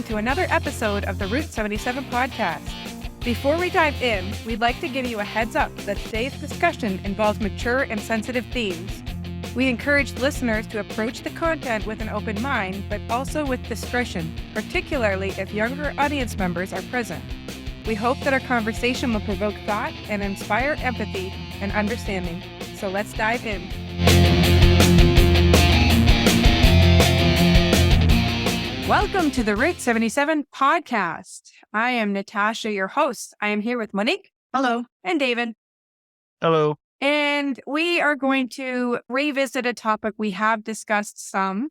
to another episode of the Route 77 podcast. Before we dive in, we'd like to give you a heads up that today's discussion involves mature and sensitive themes. We encourage listeners to approach the content with an open mind, but also with discretion, particularly if younger audience members are present. We hope that our conversation will provoke thought and inspire empathy and understanding. So let's dive in. Welcome to the Route 77 podcast. I am Natasha, your host. I am here with Monique. Hello. And David. Hello. And we are going to revisit a topic we have discussed some,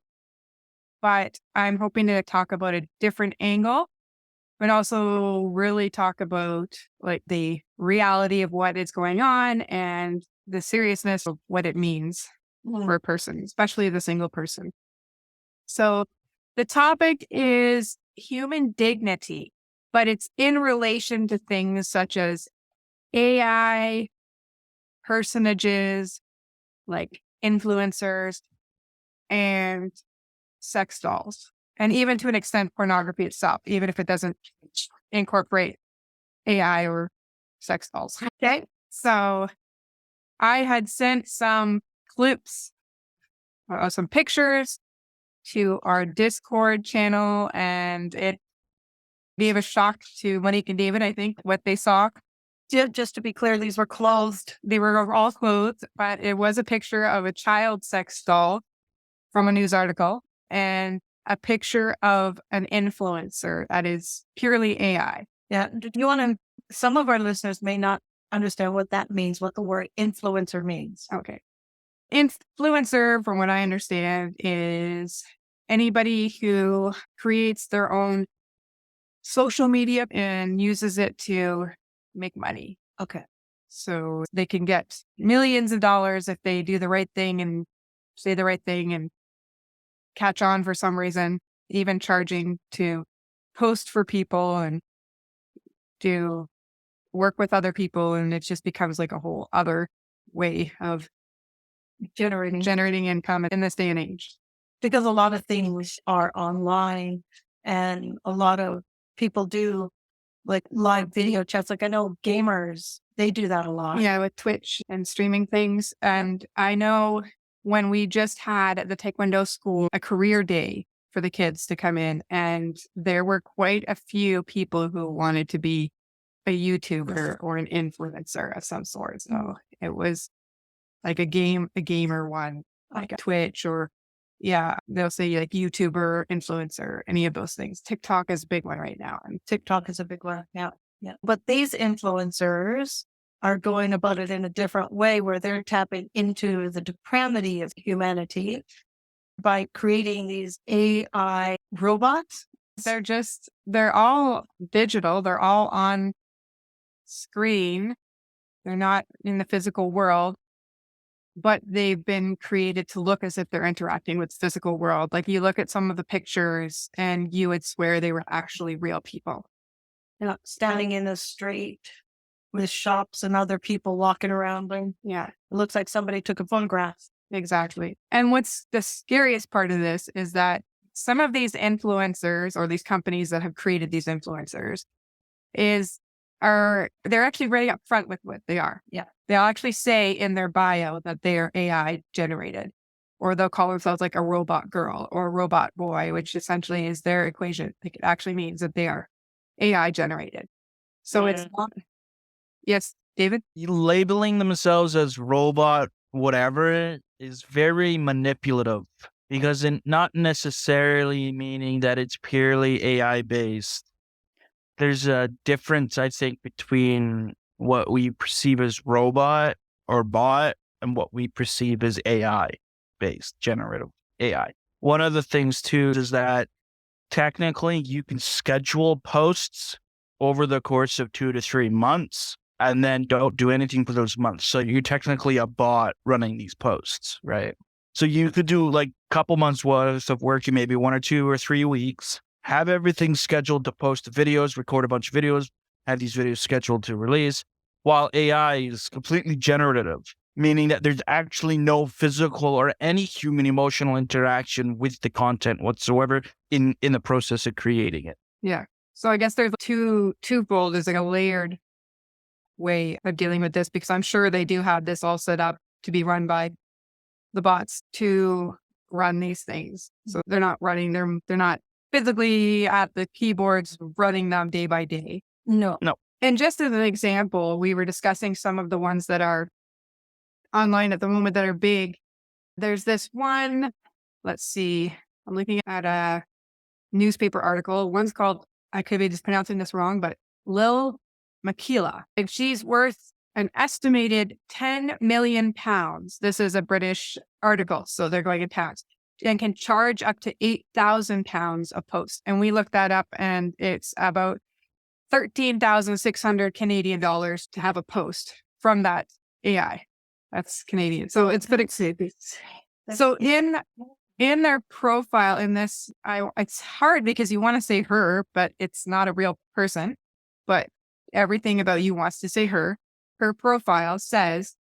but I'm hoping to talk about a different angle, but also really talk about like the reality of what is going on and the seriousness of what it means for a person, especially the single person. So the topic is human dignity, but it's in relation to things such as AI, personages, like influencers, and sex dolls, and even to an extent pornography itself, even if it doesn't incorporate AI or sex dolls. Okay, so I had sent some clips, some pictures to our Discord channel, and it gave a shock to Monique and David, I think, what they saw. Just to be clear, these were clothed. They were all clothed, but it was a picture of a child sex doll from a news article and a picture of an influencer that is purely AI. Yeah. Do you want to, some of our listeners may not understand what that means, what the word influencer means. Okay. Influencer, from what I understand, is anybody who creates their own social media and uses it to make money. Okay. So they can get millions of dollars if they do the right thing and say the right thing and catch on for some reason, even charging to post for people and do work with other people. And it just becomes like a whole other way of generating income in this day and age. Because a lot of things are online and a lot of people do like live video chats. Like I know gamers, they do that a lot. Yeah, with Twitch and streaming things. And I know when we just had at the Taekwondo school a career day for the kids to come in, and there were quite a few people who wanted to be a YouTuber or an influencer of some sort. So it was like a gamer one, like a Twitch or they'll say like YouTuber, influencer, any of those things. TikTok is a big one right now. And TikTok is a big one. Yeah. Yeah. But these influencers are going about it in a different way where they're tapping into the depravity of humanity by creating these AI robots. They're all digital. They're all on screen. They're not in the physical world, but they've been created to look as if they're interacting with the physical world. Like you look at some of the pictures and you would swear they were actually real people. You know, standing in the street with shops and other people walking around them. Yeah. It looks like somebody took a photograph. Exactly. And what's the scariest part of this is that some of these influencers or these companies that have created these influencers they're actually very upfront with what they are. Yeah. They'll actually say in their bio that they are AI generated, or they'll call themselves like a robot girl or a robot boy, which essentially is their equation. Like it actually means that they are AI generated. So it's not. Yes, David? Labeling themselves as robot whatever is very manipulative because not necessarily meaning that it's purely AI based. There's a difference, I think, between what we perceive as robot or bot and what we perceive as AI-based, generative AI. One of the things, too, is that technically you can schedule posts over the course of 2 to 3 months and then don't do anything for those months. So you're technically a bot running these posts, right? So you could do like a couple months worth of work in maybe 1 or 2 or 3 weeks, have everything scheduled to post videos, record a bunch of videos, have these videos scheduled to release, while AI is completely generative, meaning that there's actually no physical or any human emotional interaction with the content whatsoever in the process of creating it. Yeah. So I guess there's twofold. There's like a layered way of dealing with this because I'm sure they do have this all set up to be run by the bots to run these things. So they're not running they're not physically at the keyboards running them day by day. No. No. And just as an example, we were discussing some of the ones that are online at the moment that are big. There's this one, let's see, I'm looking at a newspaper article. One's called, I could be just pronouncing this wrong, but Lil Makila. And she's worth an estimated 10 million pounds. This is a British article, so they're going in pounds, and can charge up to 8,000 pounds a post. And we looked that up, and it's about 13,600 Canadian dollars to have a post from that AI. That's Canadian. So it's pretty expensive. So in their profile in this, it's hard because you want to say her, but it's not a real person. But everything about you wants to say her. Her profile says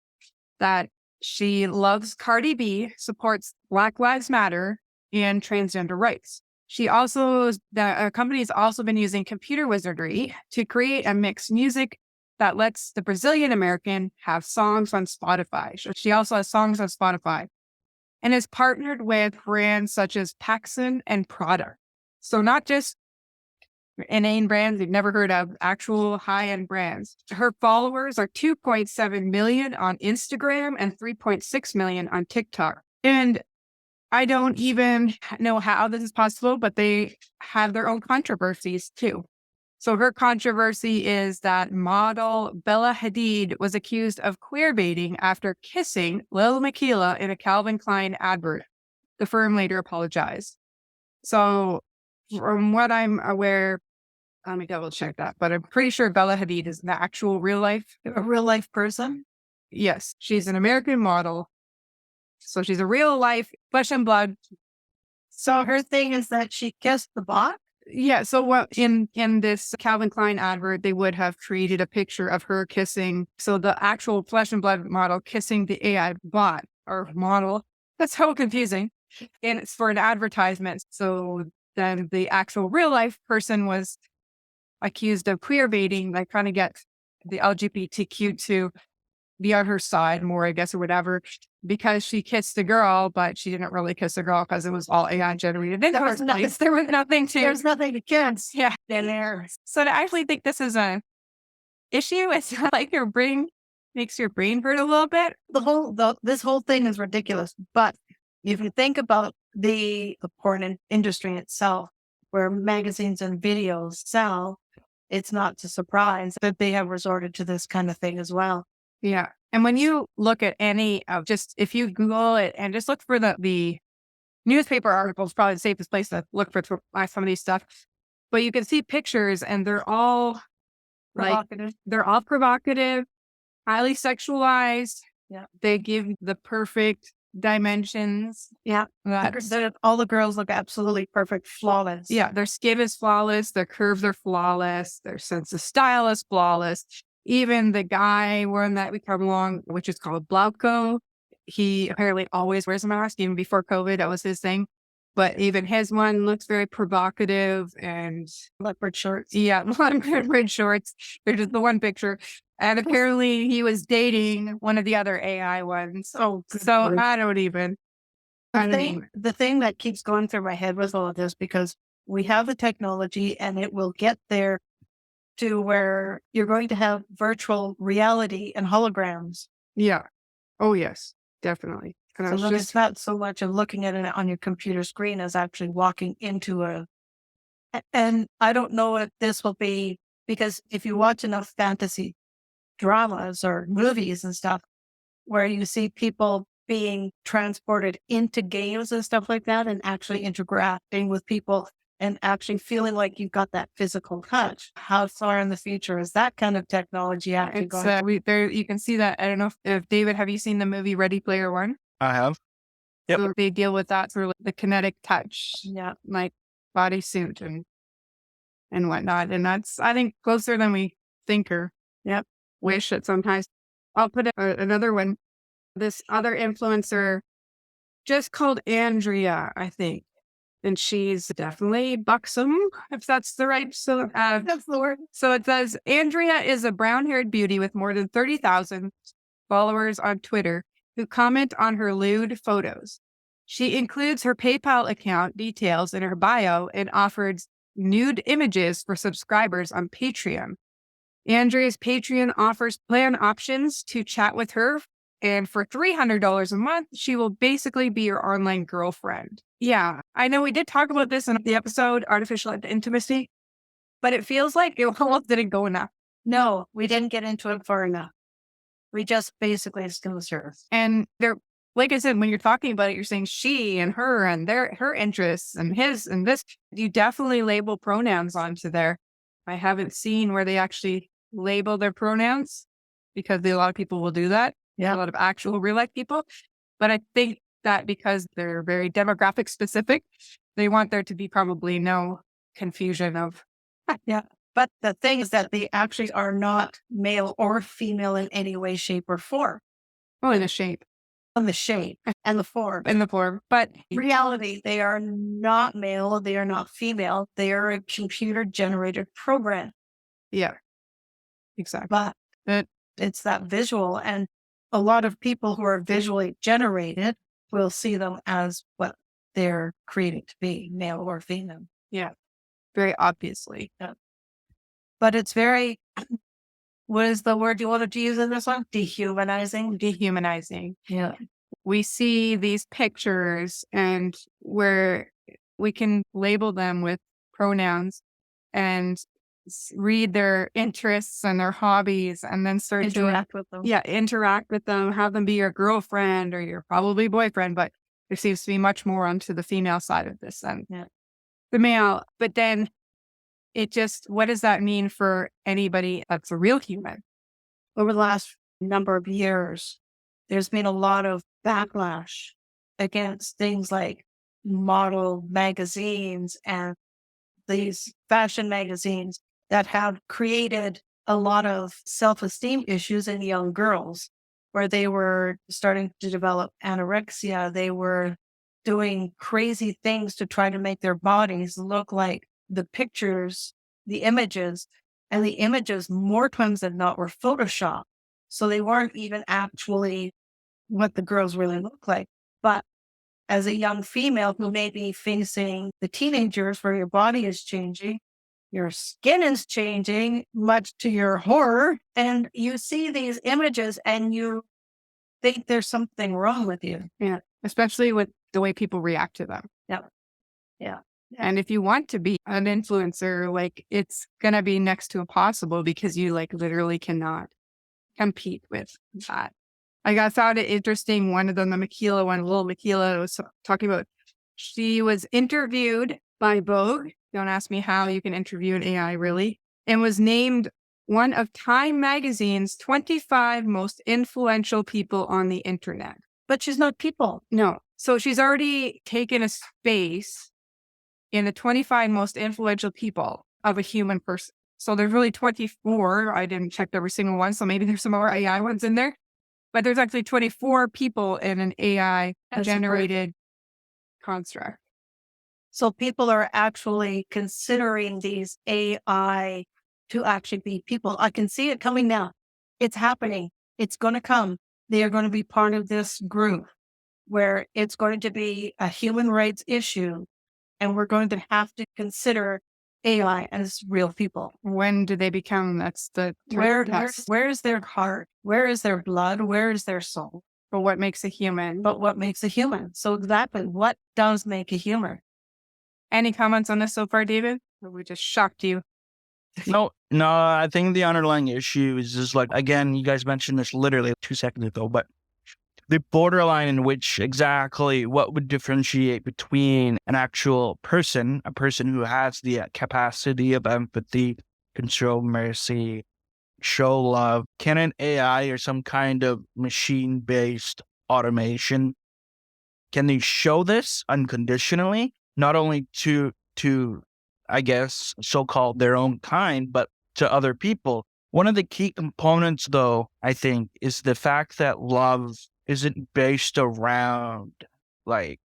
that she loves Cardi B, supports Black Lives Matter, and transgender rights. She also, the company's also been using computer wizardry to create a mixed music that lets the Brazilian American have songs on Spotify. So she also has songs on Spotify and is partnered with brands such as Paxson and Prada. So not just inane brands you've never heard of, actual high-end brands. Her followers are 2.7 million on Instagram and 3.6 million on TikTok. And I don't even know how this is possible, but they have their own controversies too. So her controversy is that model Bella Hadid was accused of queer baiting after kissing Lil Makila in a Calvin Klein advert. The firm later apologized. So from what I'm aware, let me double check that, but I'm pretty sure Bella Hadid is the actual a real life person. Yes, she's an American model. So she's a real life flesh and blood. So her thing is that she kissed the bot. Yeah. So what in this Calvin Klein advert, they would have created a picture of her kissing. So the actual flesh and blood model kissing the AI bot or model. That's so confusing. And it's for an advertisement. So then the actual real life person was accused of queer baiting, like trying to get the LGBTQ to be on her side more, I guess, or whatever, because she kissed a girl, but she didn't really kiss a girl because it was all AI generated. There was nothing to. There's nothing to kiss. Yeah. In there. So I actually think this is an issue. It's like your brain makes your brain hurt a little bit. This whole thing is ridiculous. But if you think about the porn industry itself, where magazines and videos sell, it's not a surprise that they have resorted to this kind of thing as well. Yeah. And when you look at any of if you Google it and just look for the newspaper articles, probably the safest place to look for some of these stuff. But you can see pictures and they're all Provocative. They're all provocative, highly sexualized. Yeah. They give the perfect dimensions. Yeah. All the girls look absolutely perfect, flawless. Yeah. Their skin is flawless. Their curves are flawless. Their sense of style is flawless. Even the guy one that we come along, which is called Blauko, he apparently always wears a mask, even before COVID. That was his thing. But even his one looks very provocative and leopard shorts. Yeah, leopard shorts. There's just the one picture. And apparently he was dating one of the other AI ones. So I don't even. The thing that keeps going through my head with all of this, because we have the technology and it will get there to where you're going to have virtual reality and holograms. Yeah. Oh, yes, definitely. So then it's not so much of looking at it on your computer screen as actually walking into and I don't know if this will be, because if you watch enough fantasy dramas or movies and stuff where you see people being transported into games and stuff like that and actually interacting with people and actually feeling like you've got that physical touch. How far in the future is that kind of technology actually going? You can see that. I don't know if David, have you seen the movie Ready Player One? I have. Yep. So they deal with that through the kinetic touch, yeah, like bodysuit and whatnot. And that's, I think, closer than we think or wish it sometimes. I'll put another one. This other influencer, just called Andrea, I think. And she's definitely buxom, if that's the right. So That's the word. So it says Andrea is a brown-haired beauty with more than 30,000 followers on Twitter who comment on her lewd photos. She includes her PayPal account details in her bio and offers nude images for subscribers on Patreon. Andrea's Patreon offers plan options to chat with her, and for $300 a month, she will basically be your online girlfriend. Yeah, I know we did talk about this in the episode, Artificial Intimacy, but it feels like it almost didn't go enough. No, we didn't get into it far enough. We just basically skimmed the surface. And they're, like I said, when you're talking about it, you're saying she and her interests and his and this. You definitely label pronouns onto there. I haven't seen where they actually label their pronouns because a lot of people will do that. Yeah. A lot of actual real life people. But I think that because they're very demographic specific, they want there to be probably no confusion of. Yeah. But the thing is that they actually are not male or female in any way, shape, or form. Oh, in the shape. On the shape and the form. In the form. But in reality, they are not male. They are not female. They are a computer generated program. Yeah. Exactly. But it's that visual. And a lot of people who are visually generated will see them as what they're created to be, male or female. Yeah. Very obviously. Yeah. But it's very, what is the word you wanted to use in this one? Dehumanizing. Dehumanizing. Yeah. We see these pictures and where we can label them with pronouns and read their interests and their hobbies and then start Interact with them. Yeah, interact with them, have them be your girlfriend or your probably boyfriend, but there seems to be much more onto the female side of this than the male. But then it just, what does that mean for anybody that's a real human? Over the last number of years, there's been a lot of backlash against things like model magazines and these fashion magazines that have created a lot of self-esteem issues in young girls, where they were starting to develop anorexia. They were doing crazy things to try to make their bodies look like the pictures, the images, and the images more times than not were Photoshopped. So they weren't even actually what the girls really look like. But as a young female who may be facing the teenagers where your body is changing, your skin is changing, much to your horror, and you see these images and you think there's something wrong with you. Yeah. Especially with the way people react to them. Yeah. Yeah. And if you want to be an influencer, like it's going to be next to impossible because you like literally cannot compete with that. Like I found it interesting. One of them, the Makila one, little Makila was talking about, she was interviewed by Vogue. Don't ask me how you can interview an AI really. And was named one of Time Magazine's 25 most influential people on the internet. But she's not people. No. So she's already taken a space in the 25 most influential people of a human person. So there's really 24. I didn't check every single one. So maybe there's some more AI ones in there. But there's actually 24 people in an AI generated construct. So people are actually considering these AI to actually be people. I can see it coming now. It's happening. It's going to come. They are going to be part of this group where it's going to be a human rights issue. And we're going to have to consider AI as real people. When do they become? That's the where is their heart? Where is their blood? Where is their soul? But what makes a human? But what makes a human? So exactly, what does make a human? Any comments on this so far, David? Or we just shocked you? No, I think the underlying issue is just like, again, you guys mentioned this literally 2 seconds ago, but the borderline in which exactly what would differentiate between an actual person, a person who has the capacity of empathy, can show mercy, show love. Can an AI or some kind of machine-based automation, can they show this unconditionally, not only to I guess, so-called their own kind, but to other people? One of the key components, though, I think, is the fact that love isn't based around like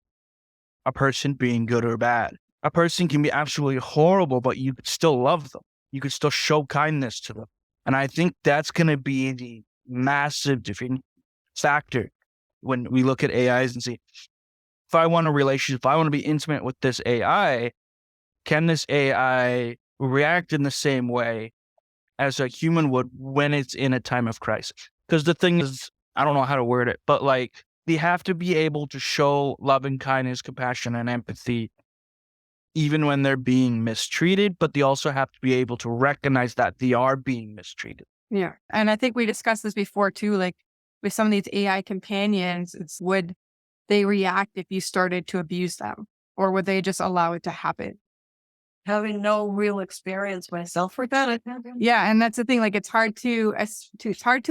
a person being good or bad. A person can be absolutely horrible, but you could still love them. You could still show kindness to them. And I think that's going to be the massive different factor when we look at AIs and see, if I want a relationship, if I want to be intimate with this AI, can this AI react in the same way as a human would when it's in a time of crisis? Because the thing is, I don't know how to word it, but like, they have to be able to show love and kindness, compassion and empathy, even when they're being mistreated, but they also have to be able to recognize that they are being mistreated. Yeah. And I think we discussed this before too, like with some of these AI companions, would they react if you started to abuse them, or would they just allow it to happen? Having no real experience myself with that. Yeah. And that's the thing, like it's hard to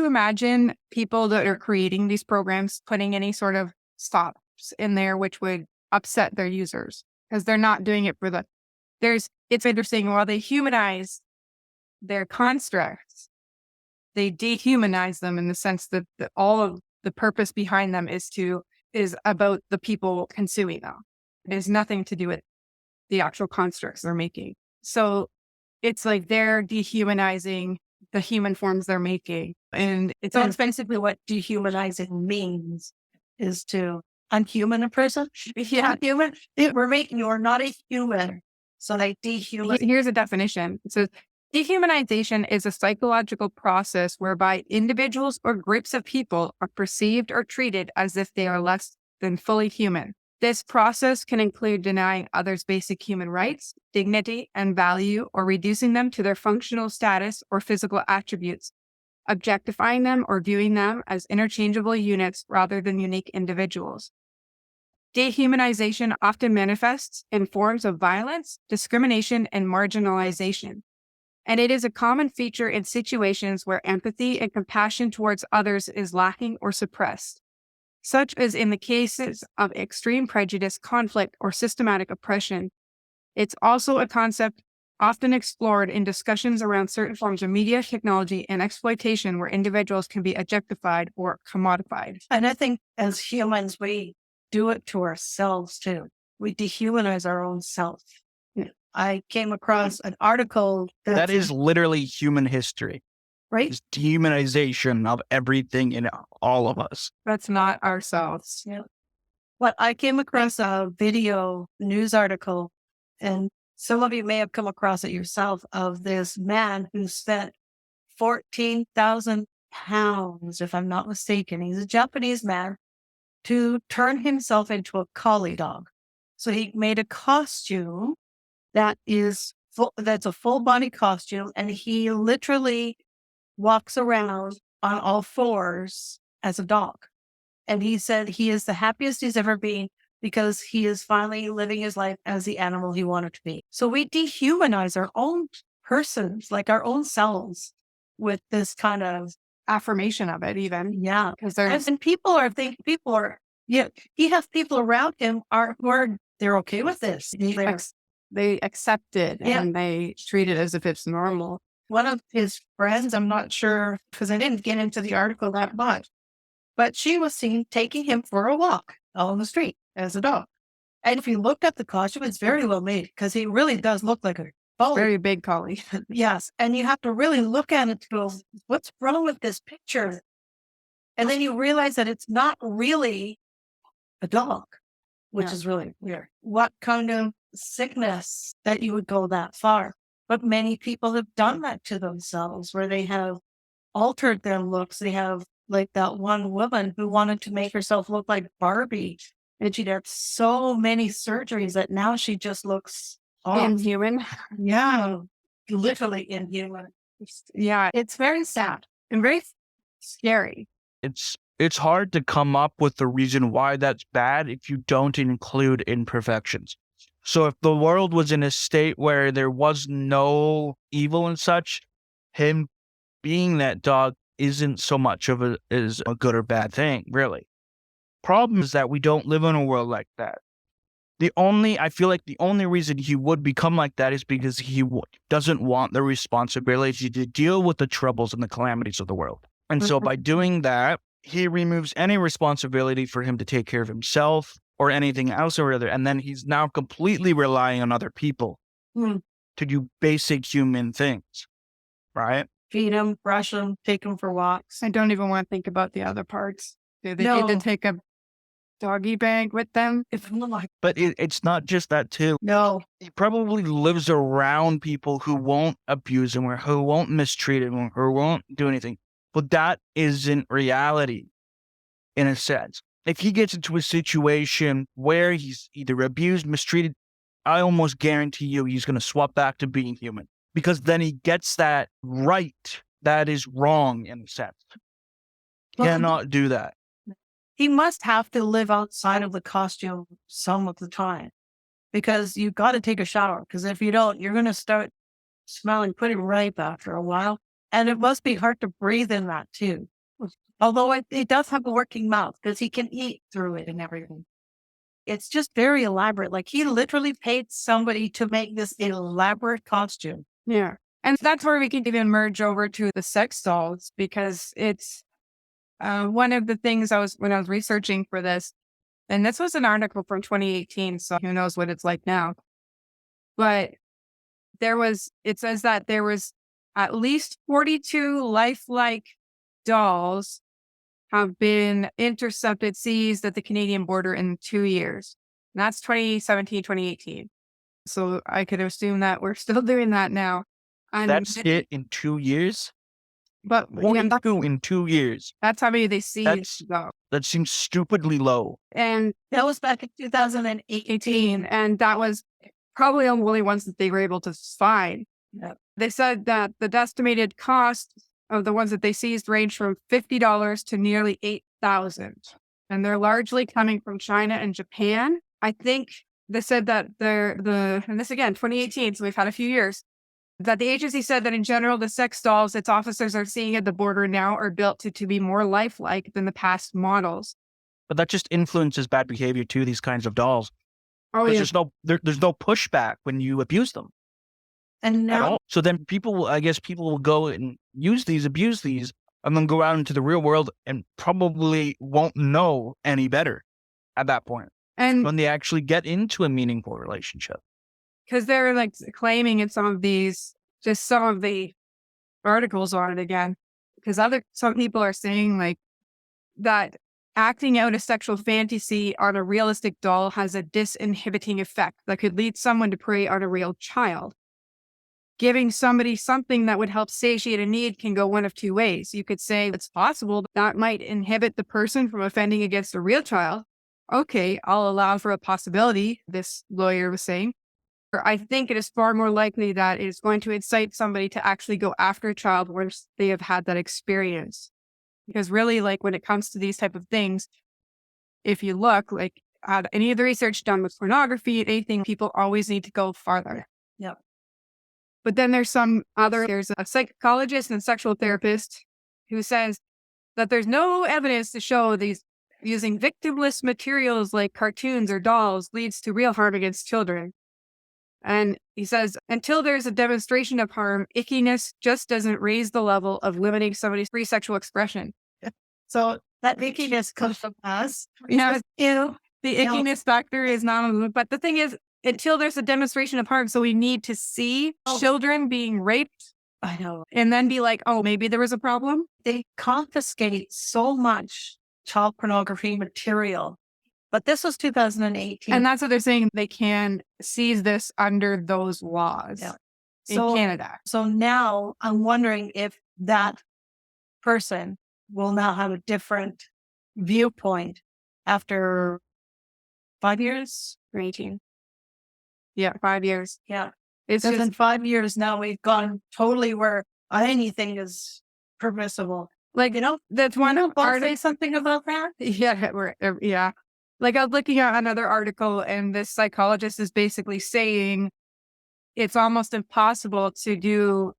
imagine people that are creating these programs putting any sort of stops in there, which would upset their users, because they're not doing it for it's interesting, while they humanize their constructs, they dehumanize them in the sense that all of the purpose behind them is about the people consuming them. It has nothing to do with the actual constructs they're making. So it's like they're dehumanizing the human forms they're making. And it's So basically what dehumanizing means is to unhuman a person. If you're not human, we're making you are not a human. So they dehumanize. Here's a definition. It says, dehumanization is a psychological process whereby individuals or groups of people are perceived or treated as if they are less than fully human. This process can include denying others basic human rights, dignity, and value, or reducing them to their functional status or physical attributes, objectifying them or viewing them as interchangeable units rather than unique individuals. Dehumanization often manifests in forms of violence, discrimination, and marginalization. And it is a common feature in situations where empathy and compassion towards others is lacking or suppressed, such as in the cases of extreme prejudice, conflict, or systematic oppression. It's also a concept often explored in discussions around certain forms of media, technology, and exploitation where individuals can be objectified or commodified. And I think as humans, we do it to ourselves too. We dehumanize our own self. I came across an article that is literally human history. Right? It's dehumanization of everything in all of us. That's not ourselves. Yeah. But I came across a video news article, and some of you may have come across it yourself, of this man who spent 14,000 pounds, if I'm not mistaken. He's a Japanese man, to turn himself into a collie dog. So he made a costume that's a full body costume, and he literally walks around on all fours as a dog. And he said he is the happiest he's ever been because he is finally living his life as the animal he wanted to be. So we dehumanize our own persons, like our own selves, with this kind of Affirmation of it, even. yeah. Because there's And he has people around him they're okay with this. they accept it Yeah. and they treat it as if it's normal. One of his friends, I'm not sure, because I didn't get into the article that much, but she was seen taking him for a walk on the street as a dog. And if you look at the costume, it's very well made because he really does look like a collie. Very big collie. Yes. And you have to really look at it to go, what's wrong with this picture? And then you realize that it's not really a dog, which Yeah. is really weird. What kind of sickness that you would go that far? But many people have done that to themselves where they have altered their looks. They have, like that one woman who wanted to make herself look like Barbie. And she'd had so many surgeries that now she just looks Inhuman. yeah, literally inhuman. Yeah, it's very sad and very scary. It's hard to come up with the reason why that's bad if you don't include imperfections. So if the world was in a state where there was no evil and such, him being that dog isn't so much of a good or bad thing, really. Problem is that we don't live in a world like that. I feel like the only reason he would become like that is because he doesn't want the responsibility to deal with the troubles and the calamities of the world. And so by doing that, he removes any responsibility for him to take care of himself or anything else or other. And then he's now completely relying on other people Mm. to do basic human things, right? Feed them, brush them, take them for walks. I don't even want to think about the other parts. Do they need to No. take a doggy bag with them? If I'm like, But it's not just that too. no, He probably lives around people who won't abuse him or who won't mistreat him or won't do anything. But that isn't reality in a sense. If he gets into a situation where he's either abused, mistreated, I almost guarantee you he's going to swap back to being human, because then he gets that right that is wrong in a sense. Well, Cannot do that. he must have to live outside of the costume some of the time, because you've got to take a shower. Because if you don't, you're going to start smelling pretty ripe after a while. And it must be hard to breathe in that too. Although it does have a working mouth because he can eat through it and everything. It's just very elaborate. Like he literally paid somebody to make this elaborate costume. Yeah. And that's where we can even merge over to the sex dolls, because it's one of the things when I was researching for this, and this was an article from 2018, so who knows what it's like now. But it says that there was at least 42 lifelike dolls have been intercepted, seized at the Canadian border in 2 years. And that's 2017, 2018. So I could assume that we're still doing that now. And That's it in 2 years? But yeah, 42 in 2 years. that's how many they seized, though. That seems stupidly low. And That was back in 2018. 18, and that was probably the only ones that they were able to find. Yeah. They said that the estimated cost of the ones that they seized ranged from $50 to nearly $8,000. And they're largely coming from China and Japan. I think they said that and this again, 2018, so we've had a few years, that the agency said that in general, the sex dolls its officers are seeing at the border now are built to be more lifelike than the past models. But that just influences bad behavior to these kinds of dolls. Oh, Because yeah. there's no pushback when you abuse them And at now, all. So then people will go and use these, abuse these, and then go out into the real world and probably won't know any better at that point And when they actually get into a meaningful relationship. because they're like claiming in some of the articles on it again, because some people are saying like that acting out a sexual fantasy on a realistic doll has a disinhibiting effect that could lead someone to prey on a real child. Giving somebody something that would help satiate a need can go one of two ways. You could say it's possible that might inhibit the person from offending against a real child. Okay, I'll allow for a possibility, this lawyer was saying. Or I think it is far more likely that it is going to incite somebody to actually go after a child once they have had that experience. Because really, like when it comes to these type of things, if you look like at any of the research done with pornography and anything, people always need to go farther. Yep. But then there's a psychologist and sexual therapist who says that there's no evidence to show these using victimless materials like cartoons or dolls leads to real harm against children. And he says, until there's a demonstration of harm, ickiness just doesn't raise the level of limiting somebody's free sexual expression. so that ickiness comes from us. Yeah, Ew. the ickiness factor is not, but the thing is, until there's a demonstration of harm, so we need to see children being raped I know. and then be like, oh, maybe there was a problem. They confiscate so much child pornography material. But this was 2018. And that's what they're saying. They can seize this under those laws Yeah. in Canada. So now I'm wondering if that person will now have a different viewpoint after 5 years Or 18. Yeah, 5 years. Yeah. It's Because just in 5 years now we've gone totally where anything is permissible. like, that's one Want to part. say something about that? Yeah. Like I was looking at another article and this psychologist is basically saying it's almost impossible to do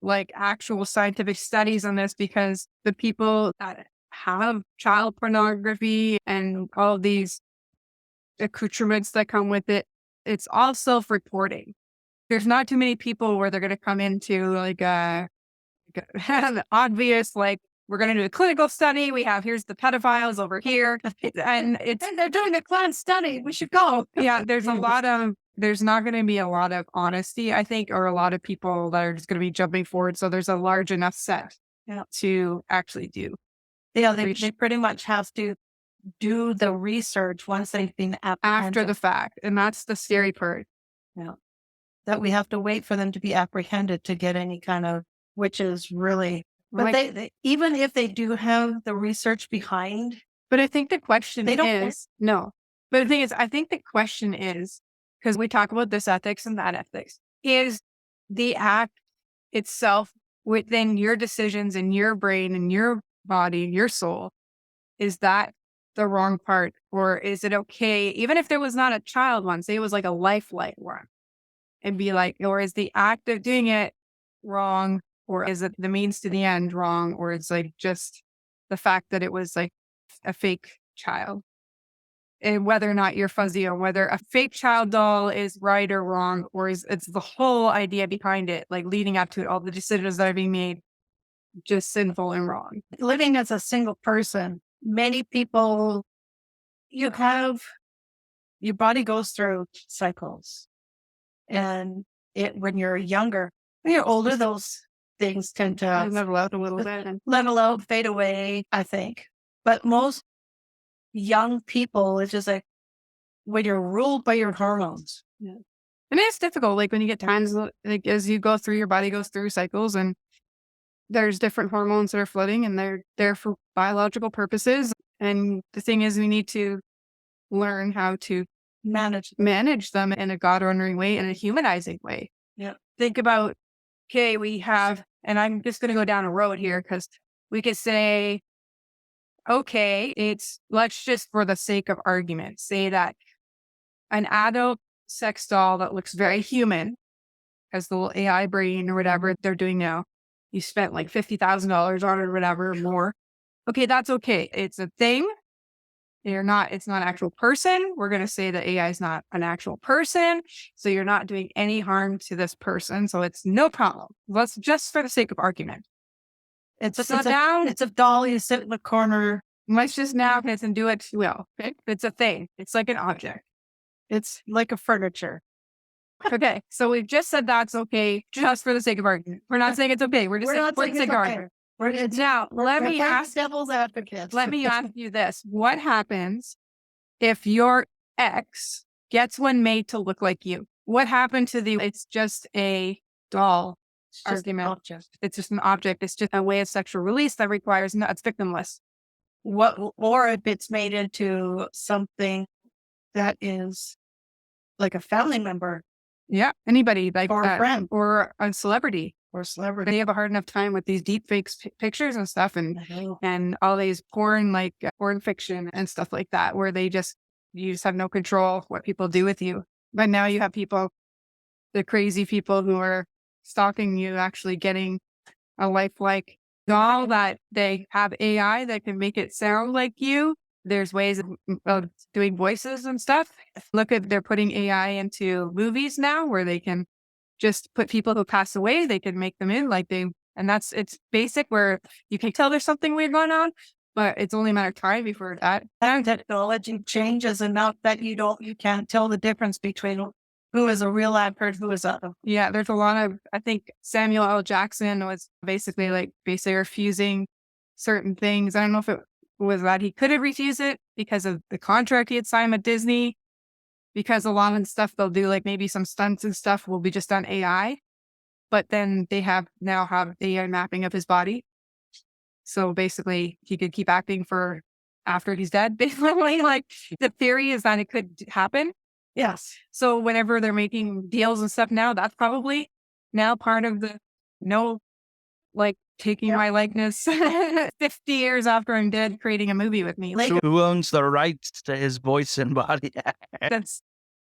like actual scientific studies on this because the people that have child pornography and all these accoutrements that come with it, it's all self-reporting. There's not too many people where they're going to come into like an obvious like we're going to do a clinical study. Here's the pedophiles over here. And they're doing a clinical study. We should go. Yeah, there's not going to be a lot of honesty, I think, or a lot of people that are just going to be jumping forward. So there's a large enough set to actually do. Yeah, they pretty much have to do the research once they've been after the fact. And that's the scary part. Yeah. That we have to wait for them to be apprehended to get any kind of, which is really, but they even if they do have the research behind. But I think the question no. But the thing is, I think the question is, because we talk about this ethics and that ethics, is the act itself within your decisions and your brain and your body and your soul, is that the wrong part? Or is it okay, even if there was not a child one, say it was like a lifelike one, and be like, or is the act of doing it wrong? Or is it the means to the end wrong? Or it's like just the fact that it was like a fake child? And whether or not you're fuzzy on whether a fake child doll is right or wrong, or it's the whole idea behind it, like leading up to it, all the decisions that are being made, just sinful and wrong. Living as a single person, many people, your body goes through cycles. And when you're younger, when you're older, those things tend to level out a little bit. Level out, fade away, I think. But most young people, it's just like when you're ruled by your hormones. Yeah. And it's difficult, like when you get times, like as you go through, your body goes through cycles, and there's different hormones that are flooding, and they're there for biological purposes. And the thing is, we need to learn how to manage them in a God-honoring way and a humanizing way. Yeah. Think about, okay, we have, and I'm just going to go down a road here, because we could say, okay, let's just, for the sake of argument, say that an adult sex doll that looks very human, has the little AI brain or whatever they're doing now, you spent like $50,000 on it or whatever, more. Okay, that's okay. It's a thing. It's not an actual person. We're going to say that AI is not an actual person. So you're not doing any harm to this person. So it's no problem. Let's just, for the sake of argument. It's a doll. You sit in the corner. Let's just now and do it well. Okay? It's a thing. It's like an object. It's like a furniture. Okay. So we've just said that's okay just for the sake of argument. We're not saying it's okay. We're just saying for the sake of argument. Now, let me ask devil's advocate. Let me ask you this. What happens if your ex gets one made to look like you? What happened to it's just a doll argument. It's just an object. It's just a way of sexual release that requires, it's victimless. Or if it's made into something that is like a family member. Yeah. Anybody like or a friend or a celebrity. They have a hard enough time with these deep fakes pictures and stuff, and all these porn, like porn fiction and stuff like that, where you just have no control what people do with you. But now you have the crazy people who are stalking you, actually getting a lifelike doll that they have AI that can make it sound like you. There's ways of doing voices and stuff. They're putting AI into movies now, where they can just put people who pass away, they can make them in it's basic, where you can tell there's something weird going on, but it's only a matter of time before that. And technology changes enough that you can't tell the difference between who is a real live person, who is not. Yeah, there's a lot of, I think Samuel L. Jackson was basically refusing certain things. I don't know if it was that he couldn't refuse it because of the contract he had signed with Disney. Because a lot of stuff they'll do, like maybe some stunts and stuff, will be just on AI. But then they now have AI mapping of his body. So basically, he could keep acting for after he's dead. Basically, like the theory is that it could happen. Yes. So whenever they're making deals and stuff now, that's probably now part of the taking my likeness 50 years after I'm dead, creating a movie with me. Who owns the rights to his voice and body?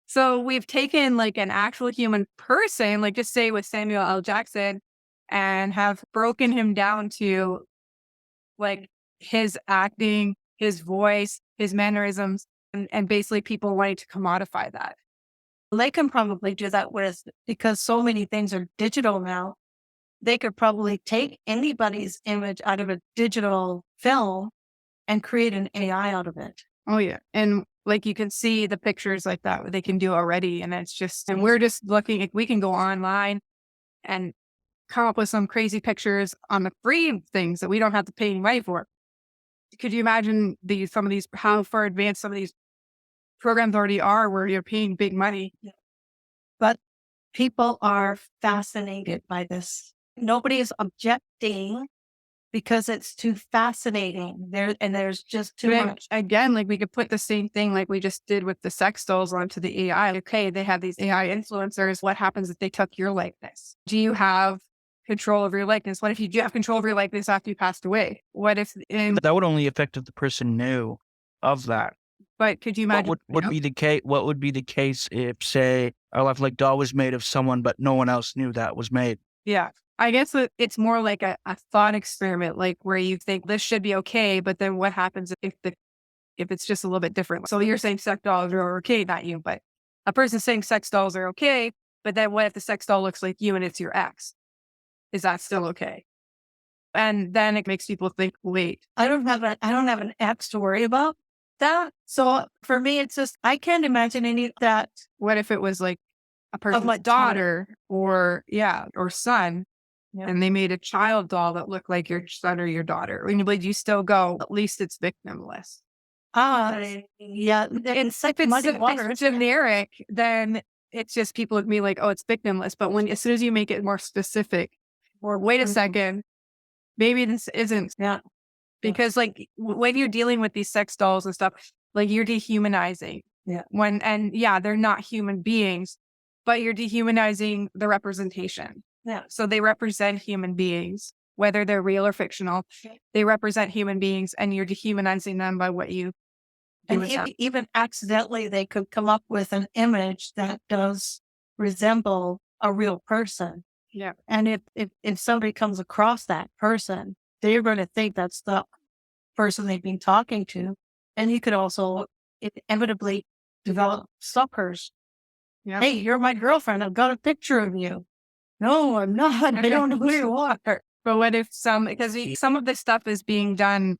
So we've taken an actual human person, just say with Samuel L. Jackson, and have broken him down to his acting, his voice, his mannerisms, and basically people wanting to commodify that. They can probably do that because so many things are digital now. they could probably take anybody's image out of a digital film and create an AI out of it. Oh yeah. And like you can see the pictures like that what they can do already. And it's just, and we're just looking we can go online and come up with some crazy pictures on the free things that we don't have to pay any money for. Could you imagine some of these, how far advanced some of these programs already are where you're paying big money? But people are fascinated by this. Nobody is objecting because it's too fascinating. There's just too much. Again, like we could put the same thing like we just did with the sex dolls onto the AI. Okay, they have these AI influencers. What happens if they took your likeness? Do you have control over your likeness? What if you do have control over your likeness after you passed away? What if? But that would only affect if the person knew of that. But could you imagine? What would be the case? What would be the case if, say, our lifelike doll was made of someone, but no one else knew that was made? Yeah. I guess it's more like a thought experiment, like where you think this should be okay, but then what happens if it's just a little bit different? So you're saying sex dolls are okay, not you, but a person saying sex dolls are okay, but then what if the sex doll looks like you and it's your ex? Is that still okay? And then it makes people think, wait, I don't have an ex to worry about that. So for me, it's just I can't imagine any of that. What if it was like a my person's daughter or son? Yeah. And they made a child doll that looked like your son or your daughter. Would you still go, at least it's victimless? Yeah. If it's generic, then it's just people would be like, oh, it's victimless. But as soon as you make it more specific, or wait a second, maybe this isn't. Yeah. Because like when you're dealing with these sex dolls and stuff, like you're dehumanizing. Yeah. They're not human beings, but you're dehumanizing the representation. Yeah. So they represent human beings, whether they're real or fictional. They represent human beings, and you're dehumanizing them by what you do. And even accidentally, they could come up with an image that does resemble a real person. Yeah. And if somebody comes across that person, they're going to think that's the person they've been talking to. And you could also inevitably develop stalkers. Yeah. Hey, you're my girlfriend. I've got a picture of you. No, I'm not. I don't know who you are. But what if because some of this stuff is being done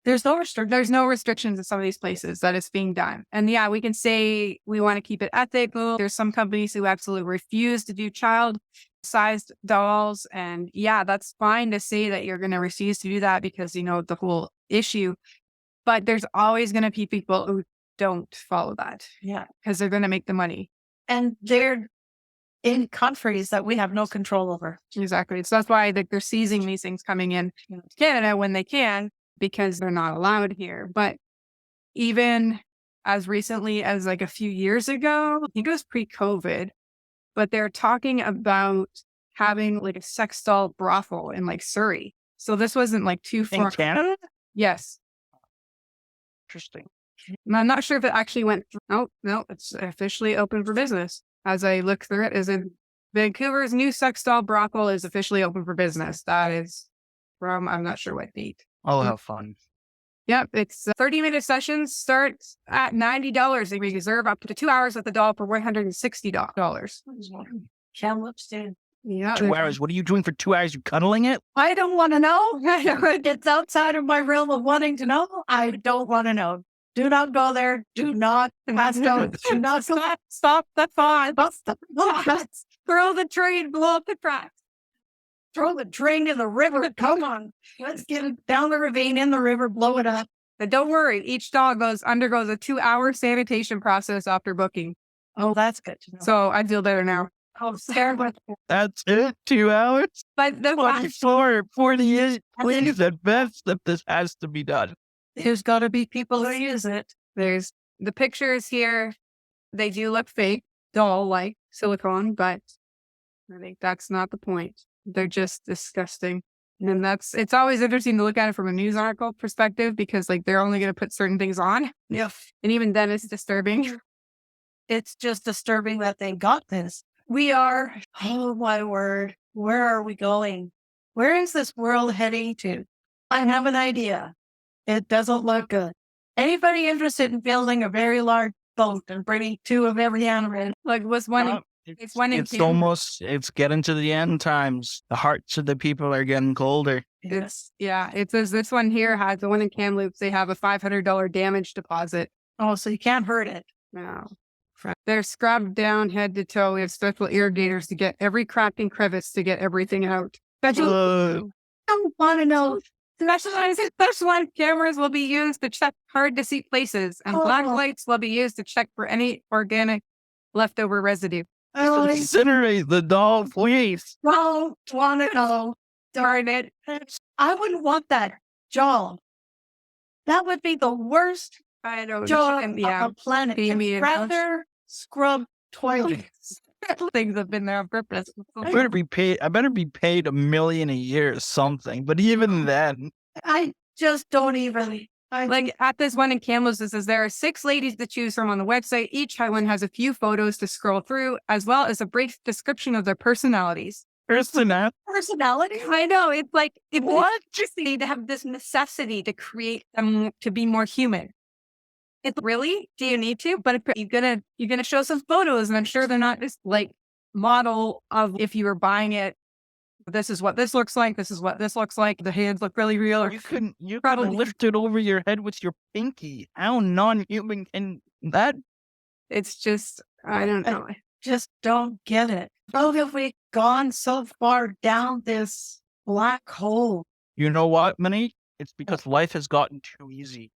there's no restrictions in some of these places that it's being done. And yeah, we can say we want to keep it ethical. There's some companies who absolutely refuse to do child-sized dolls. And yeah, that's fine to say that you're going to refuse to do that because, the whole issue. But there's always going to be people who don't follow that. Yeah. Because they're going to make the money. And they're in countries that we have no control over. Exactly. So that's why they're seizing these things coming in to Canada when they can, because they're not allowed here. But even as recently as like a few years ago, I think it was pre-COVID, but they're talking about having like a sex doll brothel in like Surrey. So this wasn't like too far. In Canada? Yes. Interesting. I'm not sure if it actually went through. Oh, no, it's officially open for business. As I look through it, is in Vancouver's new sex doll brothel is officially open for business. That is from, I'm not sure what date. I'll have fun. Yep, it's 30-minute sessions starts at $90. They reserve up to 2 hours with the doll for $160. Kamloops, dude. Yeah, 2 hours. What are you doing for 2 hours? You cuddling it? I don't want to know. It's outside of my realm of wanting to know. I don't want to know. Do not go there. Do not. Do not stop the thought. Throw the train, blow up the tracks. Throw the train in the river. Come on. Let's get it down the ravine, in the river, blow it up. But don't worry. Each dog undergoes a 2-hour sanitation process after booking. Oh, that's good to know. So I feel better now. Oh, Sarah. That's it? 2 hours? But the 24, 48. Please, at best, if this has to be done. There's got to be people who use it. There's the pictures here. They do look fake, doll-like silicone, but I think that's not the point. They're just disgusting. And it's always interesting to look at it from a news article perspective because like they're only going to put certain things on. Yeah. And even then it's disturbing. It's just disturbing that they got this. We are, oh my word, where are we going? Where is this world heading to? I have an idea. It doesn't look good. Anybody interested in building a very large boat and bringing 2 of every animal? Like was one It's one in It's Canada. almost, it's getting to the end times. The hearts of the people are getting colder. It says this one here has the one in Kamloops. They have a $500 damage deposit. Oh, so you can't hurt it. No. They're scrubbed down head to toe. We have special irrigators to get every crack and crevice to get everything out. Uh, I want to know. Specialized cameras will be used to check hard to see places, and black lights will be used to check for any organic leftover residue. I Incinerate the doll, please. don't want to know. Darn it. I wouldn't want that job. That would be the worst I know. job on the planet. Be I'd immediate. rather scrub toilets. Things have been there on purpose. I better be paid $1 million a year or something. But even then, I just don't even. Like at this one in Kamloops, it says there are 6 ladies to choose from on the website. Each one has a few photos to scroll through, as well as a brief description of their personalities. Personality? I know. It's like, What? Just need to have this necessity to create them to be more human. It's really, do you need to? But if you're gonna show some photos, and I'm sure they're not just like model of if you were buying it. This is what this looks like. This is what this looks like. The hands look really real. Or you couldn't probably- lift it over your head with your pinky. How non-human can that? It's just, I don't know. Just don't get it. How have we gone so far down this black hole? You know what, Monique? It's because life has gotten too easy.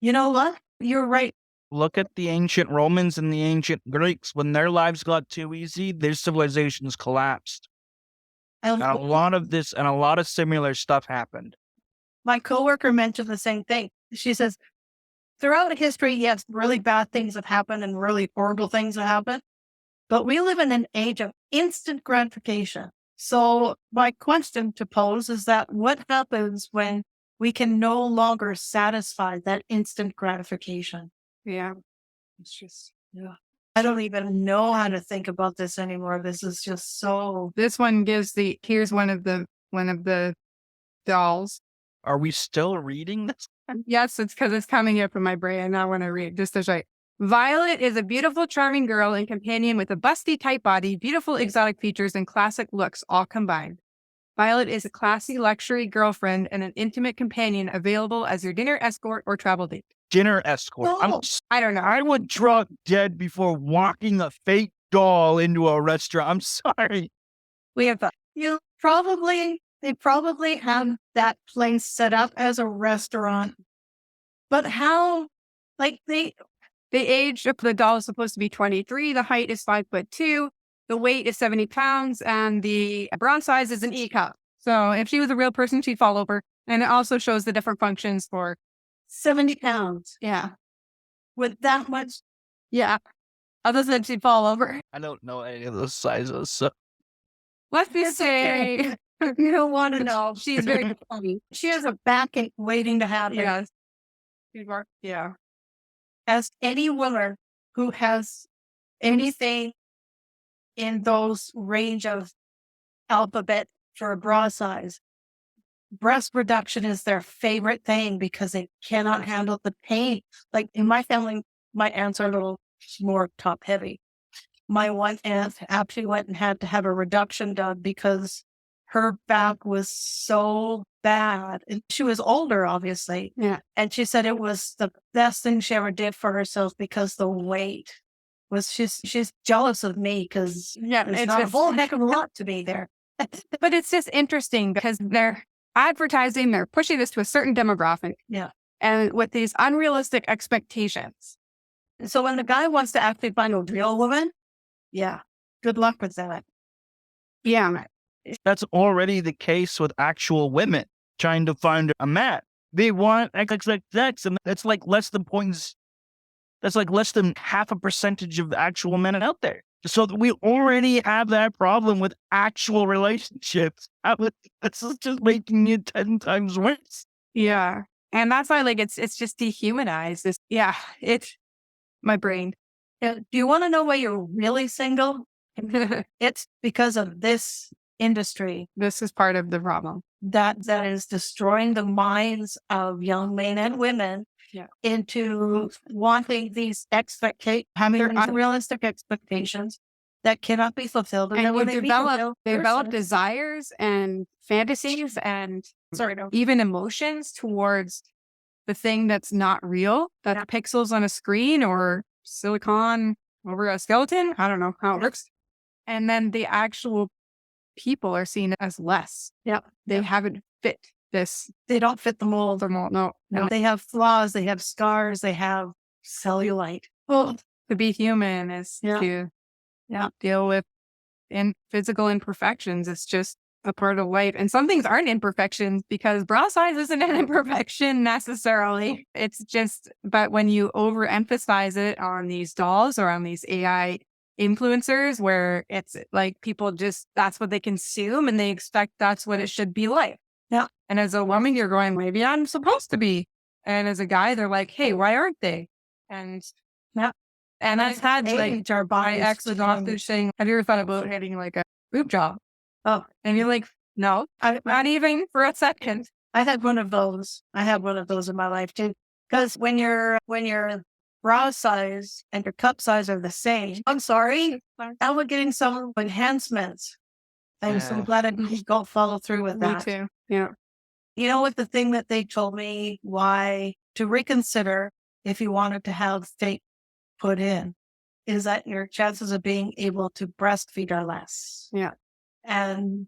You know what? You're right. Look at the ancient Romans and the ancient Greeks. When their lives got too easy, their civilizations collapsed. And And a lot of similar stuff happened. my coworker mentioned the same thing. She says, throughout history, yes, really bad things have happened and really horrible things have happened. But we live in an age of instant gratification. So my question to pose is that what happens when we can no longer satisfy that instant gratification? Yeah. It's just, I don't even know how to think about this anymore. This is just so. this one gives here's one of the dolls. Are we still reading this? Yes, it's because it's coming up in my brain. I want to read just as right. Violet is a beautiful, charming girl and companion with a busty tight body, beautiful exotic features, and classic looks all combined. Violet is a classy luxury girlfriend and an intimate companion available as your dinner escort or travel date. Dinner escort. No. I don't know. I would drop dead before walking a fake doll into a restaurant. I'm sorry. We have They probably have that place set up as a restaurant. But how, like the age of the doll is supposed to be 23. The height is 5'2". The weight is 70 pounds, and the bra size is an E cup. So if she was a real person, she'd fall over. And it also shows the different functions for 70 pounds yeah. with that much. Yeah. Other than she'd fall over. I don't know any of those sizes. So. Let's be say You don't want to know. she's very funny. She has a backache waiting to happen. Yes. Yeah. As any woman who has anything in those range of alphabet for a bra size, breast reduction is their favorite thing because they cannot handle the pain. Like in my family, my aunts are a little more top heavy. My one aunt actually went and had to have a reduction done because her back was so bad. And she was older, obviously. Yeah. And she said it was the best thing she ever did for herself because the weight was she's jealous of me because it's not a whole heck of a lot to be there. But it's just interesting because they're advertising, they're pushing this to a certain demographic. Yeah. And with these unrealistic expectations. So when the guy wants to actually find a real woman, yeah, good luck with that. Yeah. That's already the case with actual women trying to find a man. They want XXX, and that's like less than half a percentage of the actual men out there. So we already have that problem with actual relationships. This is just making it 10 times worse. Yeah. And that's why it's just dehumanized. My brain. Do you want to know why you're really single? It's because of this industry This is part of the problem. that is destroying the minds of young men and women into wanting these having these unrealistic expectations that cannot be fulfilled. And then you when they develop fulfilled, desires and fantasies and even emotions towards the thing that's not real, that's pixels on a screen or silicon over a skeleton. I don't know how it works. And then the actual people are seen as less. Yeah. They haven't fit this. They don't fit the mold. No. They have flaws. They have scars. They have cellulite. Well, to be human is Yeah. to deal with physical imperfections. It's just a part of life. And some things aren't imperfections because bra size isn't an imperfection necessarily. It's just, but when you overemphasize it on these dolls or on these AI influencers where it's like people just, that's what they consume and they expect that's what it should be like. Yeah. And as a woman, you're going, maybe I'm supposed to be. And as a guy, they're like, hey, why aren't they? And and I've had like my ex was often saying, have you ever thought about getting like a boob job? Oh, And you're like, no, not even for a second. I had one of those. I had one of those in my life too. Because when your bra size and your cup size are the same, I'm sorry, I was getting some enhancements. I'm so glad I didn't go follow through with that. Me too. Yeah. You know what the thing that they told me why to reconsider if you wanted to have fake put in is that your chances of being able to breastfeed are less. Yeah. And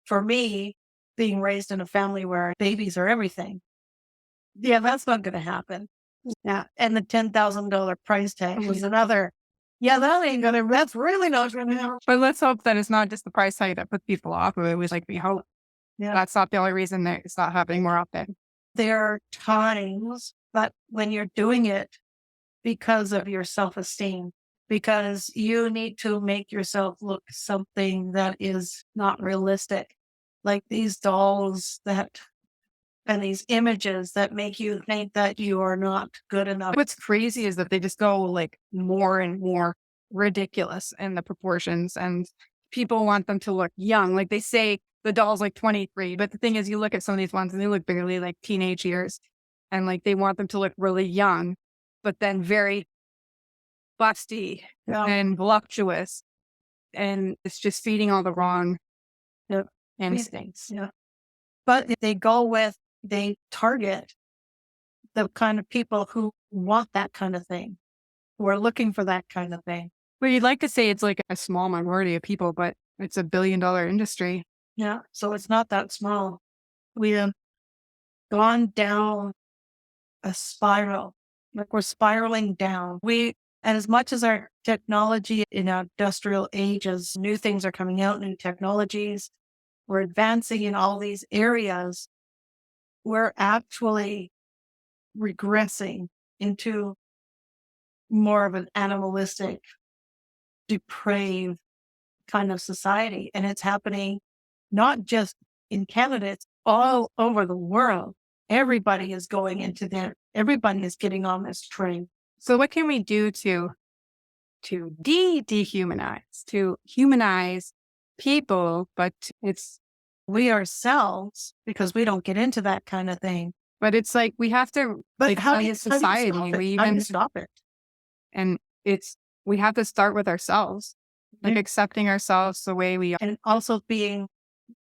for me, being raised in a family where babies are everything, that's not going to happen. Yeah. And the $10,000 price tag was another. That's really not going to happen. But let's hope that it's not just the price tag that puts people off of it. Was like, we hope that's not the only reason that it's not happening more often. There are times that when you're doing it because of your self-esteem, because you need to make yourself look something that is not realistic, like these dolls and these images that make you think that you are not good enough. What's crazy is that they just go like more and more ridiculous in the proportions and people want them to look young. Like they say the doll's like 23, but the thing is you look at some of these ones and they look barely like teenage years and like they want them to look really young, but then very busty and voluptuous. And it's just feeding all the wrong instincts. Yeah. But if they target the kind of people who want that kind of thing, who are looking for that kind of thing. Well, you'd like to say it's like a small minority of people, but it's $1 billion industry. Yeah. So it's not that small. We have gone down a spiral. Like we're spiraling down. And as much as our technology in our industrial age, as new things are coming out, new technologies, we're advancing in all these areas, we're actually regressing into more of an animalistic, depraved kind of society. And it's happening not just in Canada, it's all over the world. Everybody is going into there. Everybody is getting on this train. So what can we do to dehumanize, to humanize people, but it's we ourselves, because we don't get into that kind of thing. But it's like we have to, but like, how do you society, stop it? we How do even you stop it? And we have to start with ourselves, like accepting ourselves the way we are. And also having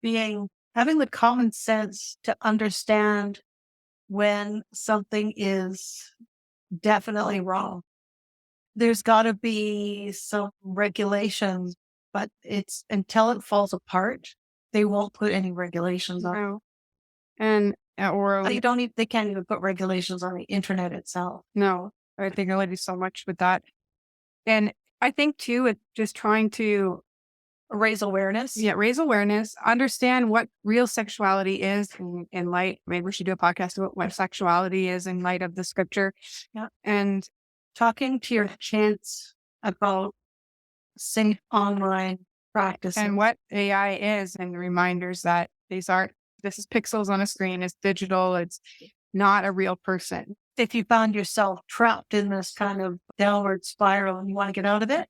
the common sense to understand when something is definitely wrong. There's got to be some regulations, but it's until it falls apart, they won't put any regulations on. No. And they can't even put regulations on the internet itself. No, I think I only do so much with that. And I think too, it's just trying to raise awareness. Yeah, raise awareness, understand what real sexuality is in light. Maybe we should do a podcast about what sexuality is in light of the scripture. Yeah. And talking to your chance about safe online practices. And what AI is, and reminders that this is pixels on a screen, it's digital, it's not a real person. If you found yourself trapped in this kind of downward spiral and you want to get out of it,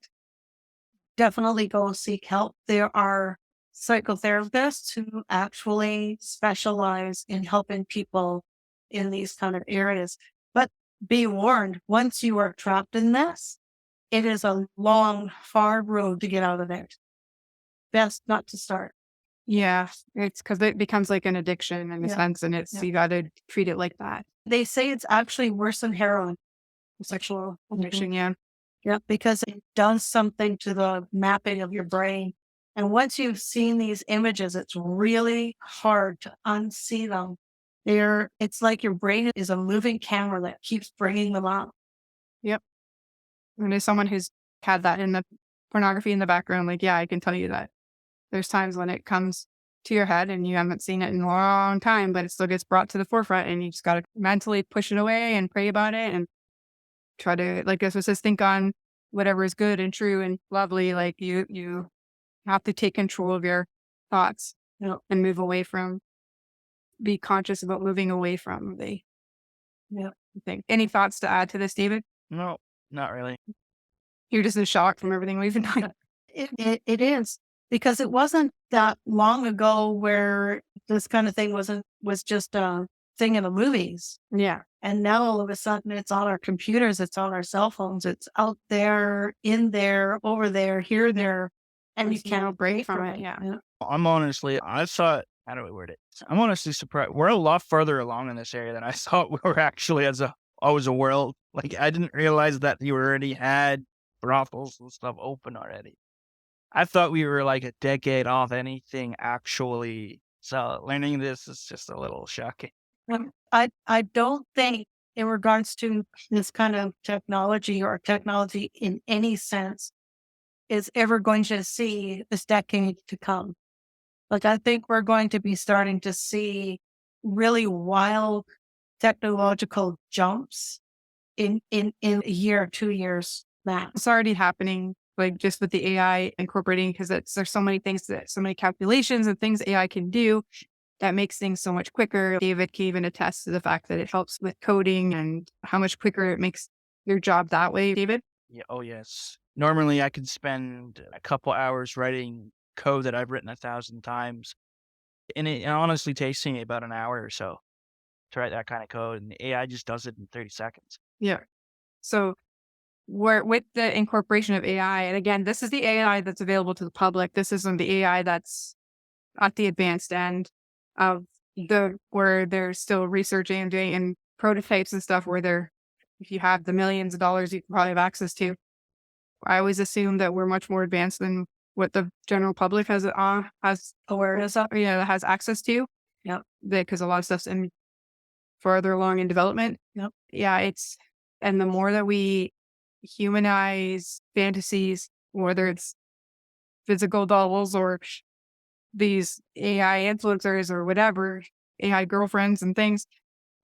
definitely go seek help. There are psychotherapists who actually specialize in helping people in these kind of areas. But be warned, once you are trapped in this, it is a long, far road to get out of there. Best not to start. Yeah. It's because it becomes like an addiction in a Yeah. sense, and it's, Yeah. you got to treat it like that. They say it's actually worse than heroin, sexual addiction. Yeah. Yeah, because it does something to the mapping of your brain. And once you've seen these images, it's really hard to unsee them. It's like your brain is a moving camera that keeps bringing them up. Yep. And as someone who's had that in the pornography in the background, like, yeah, I can tell you that there's times when it comes to your head and you haven't seen it in a long time, but it still gets brought to the forefront, and you just got to mentally push it away and pray about it and try to, like this says, think on whatever is good and true and lovely. Like you have to take control of your thoughts, Yeah. and be conscious about moving away from the Yeah. thing. Any thoughts to add to this, David? No, not really. You're just in shock from everything we've been doing. It is, because it wasn't that long ago where this kind of thing was just a thing in the movies. Yeah. And now all of a sudden it's on our computers, it's on our cell phones, it's out there, in there, over there, here, there, and you There's no can't break from it. Yeah. I thought, how do we word it? I'm honestly surprised. We're a lot further along in this area than I thought we were actually as a world. Like, I didn't realize that you already had brothels and stuff open already. I thought we were like a decade off anything actually. So learning this is just a little shocking. I don't think in regards to this kind of technology or technology in any sense is ever going to see this decade to come. Like, I think we're going to be starting to see really wild technological jumps in a year or 2 years max. It's already happening, like just with the AI incorporating, because there's so many things, so many calculations and things AI can do that makes things so much quicker. David can even attest to the fact that it helps with coding and how much quicker it makes your job that way. David? Yeah. Oh, yes. Normally, I could spend a couple hours writing code that I've written 1,000 times, and it honestly takes me about an hour or so to write that kind of code, and the AI just does it in 30 seconds. Yeah. So we're with the incorporation of AI, and again, this is the AI that's available to the public. This isn't the AI that's at the advanced end of where they're still researching and doing and prototypes and stuff where if you have the millions of dollars you can probably have access to. I always assume that we're much more advanced than what the general public has awareness of, that has access to. Yep. Because a lot of stuff's farther along in development. Yep. Yeah, and the more that we humanize fantasies, whether it's physical dolls or these AI influencers or whatever, AI girlfriends and things,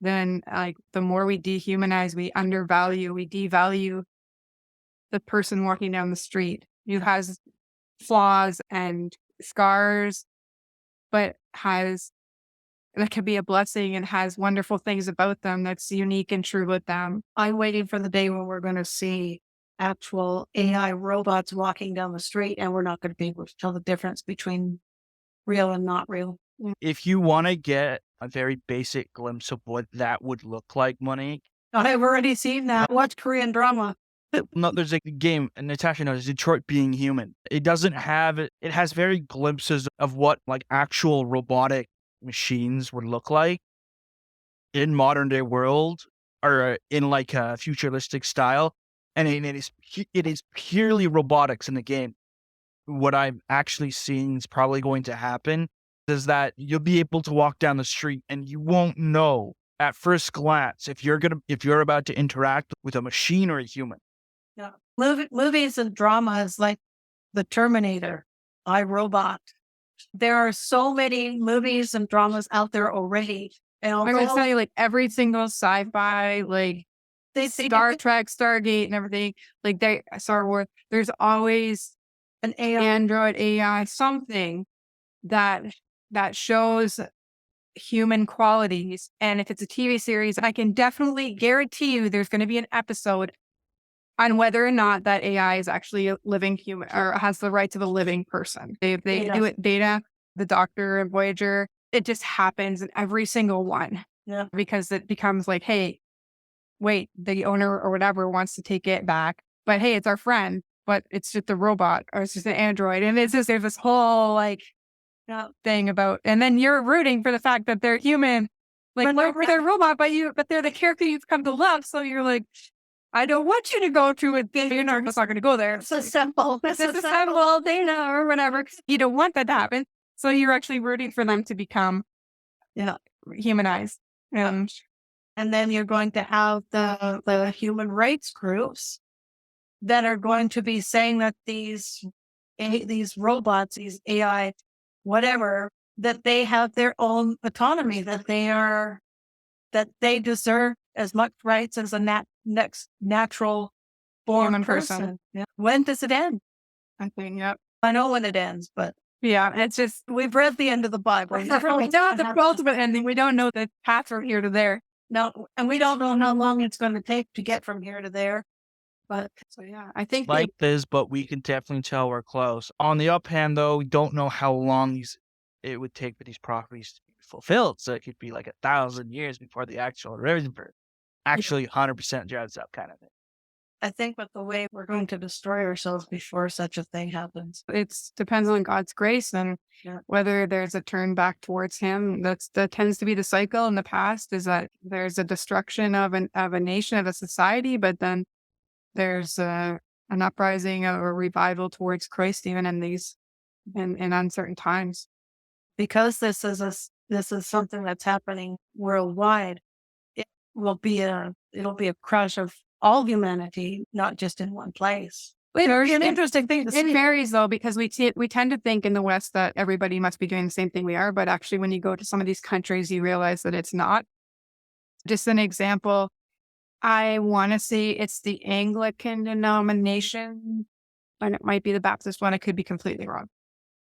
then like the more we dehumanize, we devalue the person walking down the street who has flaws and scars, but that could be a blessing and has wonderful things about them that's unique and true with them. I'm waiting for the day when we're going to see actual AI robots walking down the street and we're not going to be able to tell the difference between real and not real. If you want to get a very basic glimpse of what that would look like, Monique. I've already seen that. Watch Korean drama. No, there's a game, and Natasha knows, Detroit Being Human. It has very glimpses of what like actual robotic machines would look like in modern day world or in like a futuristic style. And it is purely robotics in the game. What I'm actually seeing is probably going to happen is that you'll be able to walk down the street and you won't know at first glance if you're about to interact with a machine or a human. Yeah. Movies and dramas like The Terminator, iRobot. There are so many movies and dramas out there already. And I'm going to tell you, like every single sci-fi, like Star Trek, Stargate, and everything, like Star Wars, there's always an Android AI, something that shows human qualities. And if it's a TV series, I can definitely guarantee you there's going to be an episode on whether or not that AI is actually a living human or has the rights of a living person. They do it, Data, the Doctor, and Voyager. It just happens in every single one. Yeah. Because it becomes like, hey, wait, the owner or whatever wants to take it back. but hey, it's our friend, but it's just a robot or it's just an android. And it's just, there's this whole like thing about, and then you're rooting for the fact that they're human, like they're a robot, but they're the character you've come to love. So you're like, I don't want you to go to it. You're not going to go there. It's a simple. It's a symbol data or whatever. You don't want that to happen. So you're actually rooting for them to become humanized. And then you're going to have the human rights groups that are going to be saying that these robots, these AI, whatever, that they have their own autonomy, that they deserve as much rights as a next natural born Human person. Yeah. When does it end? I think, yep. I know when it ends, but Yeah, it's just, we've read the end of the Bible. we don't have the ultimate ending. We don't know the path from here to there. No, and we don't know how long it's going to take to get from here to there. But So yeah, I think Like this, but we can definitely tell we're close. On the up hand, though, we don't know how long it would take for these properties to be fulfilled. So it could be like 1,000 years before the actual river actually 100% drives up, kind of thing. I think with the way we're going to destroy ourselves before such a thing happens. it depends on God's grace and whether there's a turn back towards Him. That tends to be the cycle in the past, is that there's a destruction of a nation, of a society, but then there's an uprising or a revival towards Christ, even in these in uncertain times. Because this is something that's happening worldwide, it'll be a crush of all humanity, not just in one place. There's an interesting thing. It varies though, because we tend to think in the West that everybody must be doing the same thing we are, but actually, when you go to some of these countries, you realize that it's not. Just an example, I want to say it's the Anglican denomination, and it might be the Baptist one. I could be completely wrong.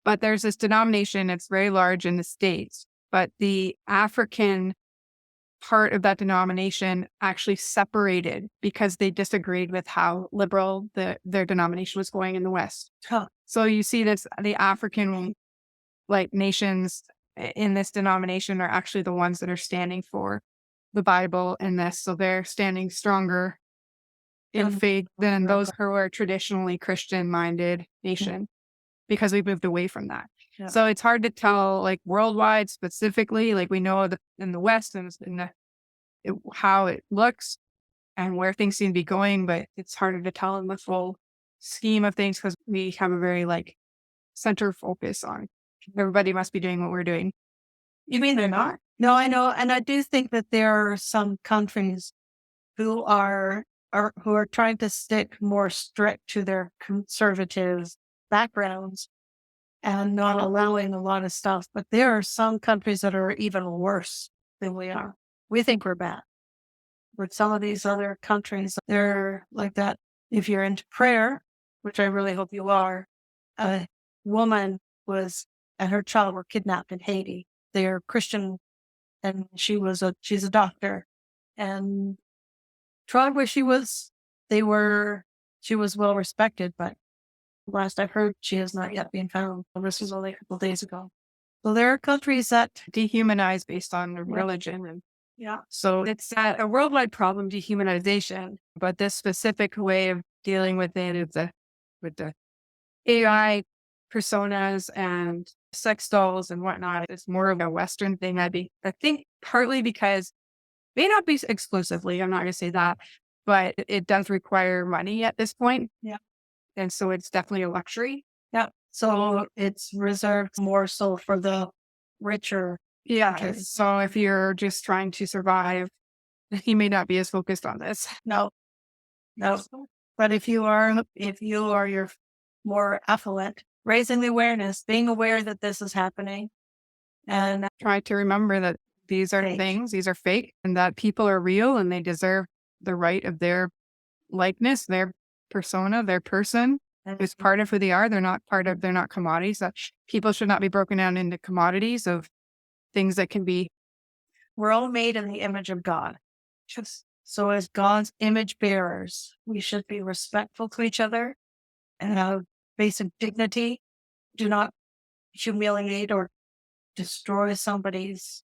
But there's this denomination, it's very large in the States, but the African part of that denomination actually separated because they disagreed with how liberal their denomination was going in the West. Huh. So you see this, the African nations in this denomination are actually the ones that are standing for the Bible and this. So they're standing stronger in faith than those who are traditionally Christian-minded nation, because we moved away from that. Yeah. So it's hard to tell, like worldwide specifically, like we know that in the West and how it looks and where things seem to be going, but it's harder to tell in the full scheme of things because we have a very center focus on everybody must be doing what we're doing. You mean they're not? No, I know. And I do think that there are some countries who are trying to stick more strict to their conservative backgrounds and not allowing a lot of stuff. But there are some countries that are even worse than we are. We think we're bad. But some of these other countries, they're like that. If you're into prayer, which I really hope you are, a woman and her child were kidnapped in Haiti. They're Christian, and she's a doctor. And tried where she was well respected, but last I've heard, she has not yet been found. This was only a couple days ago. So there are countries that dehumanize based on religion. And so it's a worldwide problem, dehumanization. But this specific way of dealing with it is with the AI personas and sex dolls and whatnot. It's more of a Western thing. I think partly because, may not be exclusively, I'm not going to say that, but it does require money at this point. Yeah. And so it's definitely a luxury. Yeah. So it's reserved more so for the richer. Yeah. Okay. So if you're just trying to survive, you may not be as focused on this. No. But if you're more affluent, raising the awareness, being aware that this is happening, and try to remember that these are things, these are fake, and that people are real and they deserve the right of their likeness, their persona, their person is part of who they are. They're not commodities. That people should not be broken down into commodities of things that can be. We're all made in the image of God. So as God's image bearers, we should be respectful to each other and have basic dignity. Do not humiliate or destroy somebody's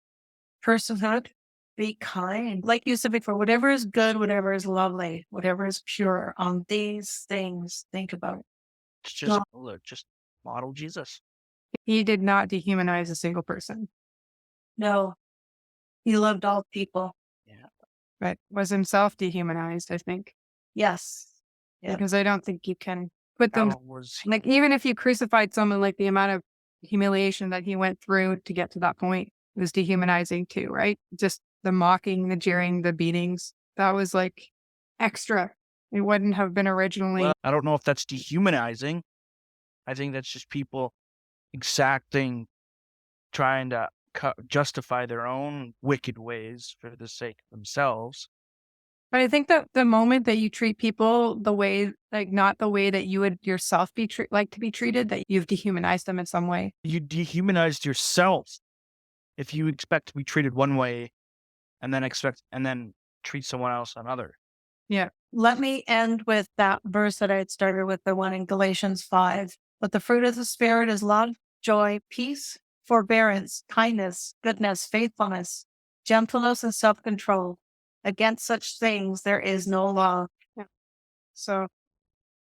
personhood. Be kind. Like you said before, whatever is good, whatever is lovely, whatever is pure, on these things, think about it. Just model Jesus. He did not dehumanize a single person, No, he loved all people. Yeah. but was himself dehumanized, I think. Yes. Yeah. Because I don't think you can put them, How was he? like, even if you crucified someone, like the amount of humiliation that he went through to get to that point was dehumanizing too, right? Just the mocking, the jeering, the beatings. That was like extra. It wouldn't have been originally. Well, I don't know if that's dehumanizing. I think that's just people exacting, trying to justify their own wicked ways for the sake of themselves. But I think that the moment that you treat people the way, like not the way that you would yourself be like to be treated, that you've dehumanized them in some way. You dehumanized yourself if you expect to be treated one way and then treat someone else another. Yeah. Let me end with that verse that I had started with, the one in Galatians 5. But the fruit of the Spirit is love, joy, peace, forbearance, kindness, goodness, faithfulness, gentleness, and self-control. Against such things there is no law. So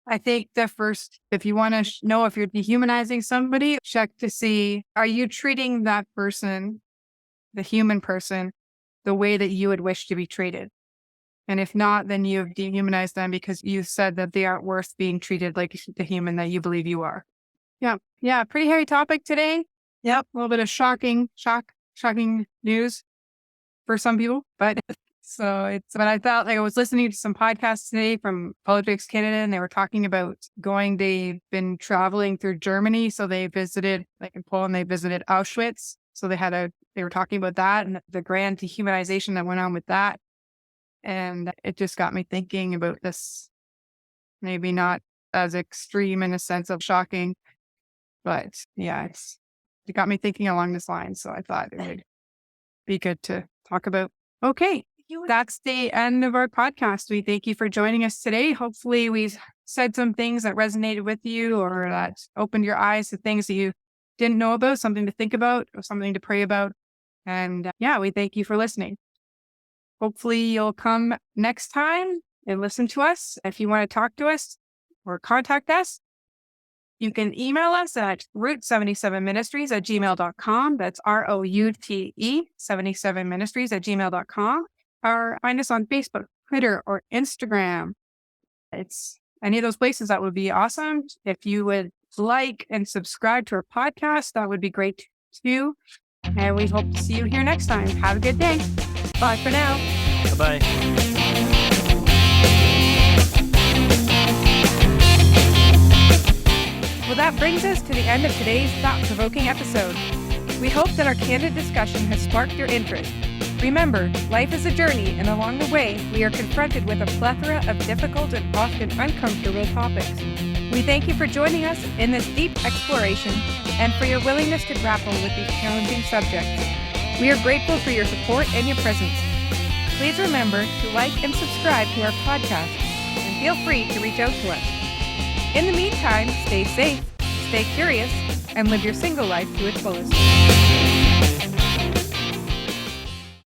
I think the first, if you want to know if you're dehumanizing somebody, check to see, are you treating that person, the human person, the way that you would wish to be treated? And if not, then you've dehumanized them because you said that they aren't worth being treated like the human that you believe you are. Yeah. Yeah. Pretty heavy topic today. Yep. A little bit of shocking news for some people, but but I felt like I was listening to some podcasts today from Politics Canada, and they were talking about they've been traveling through Germany. So they visited, like in Poland, they visited Auschwitz. So they were talking about that and the grand dehumanization that went on with that. And it just got me thinking about this, maybe not as extreme in a sense of shocking, but yeah, it got me thinking along this line. So I thought it would be good to talk about. Okay. That's the end of our podcast. We thank you for joining us today. Hopefully we've said some things that resonated with you or that opened your eyes to things that you didn't know about, something to think about or something to pray about. And we thank you for listening. Hopefully you'll come next time and listen to us. If you want to talk to us or contact us, you can email us at route77ministries@gmail.com. That's ROUTE 77ministries@gmail.com. Or find us on Facebook, Twitter, or Instagram. It's any of those places. That would be awesome. If you would like and subscribe to our podcast, that would be great too. And we hope to see you here next time. Have a good day. Bye for now. Bye-bye. Well, that brings us to the end of today's thought-provoking episode. We hope that our candid discussion has sparked your interest. Remember, life is a journey, and along the way, we are confronted with a plethora of difficult and often uncomfortable topics. We thank you for joining us in this deep exploration and for your willingness to grapple with these challenging subjects. We are grateful for your support and your presence. Please remember to like and subscribe to our podcast, and feel free to reach out to us. In the meantime, stay safe, stay curious, and live your single life to its fullest.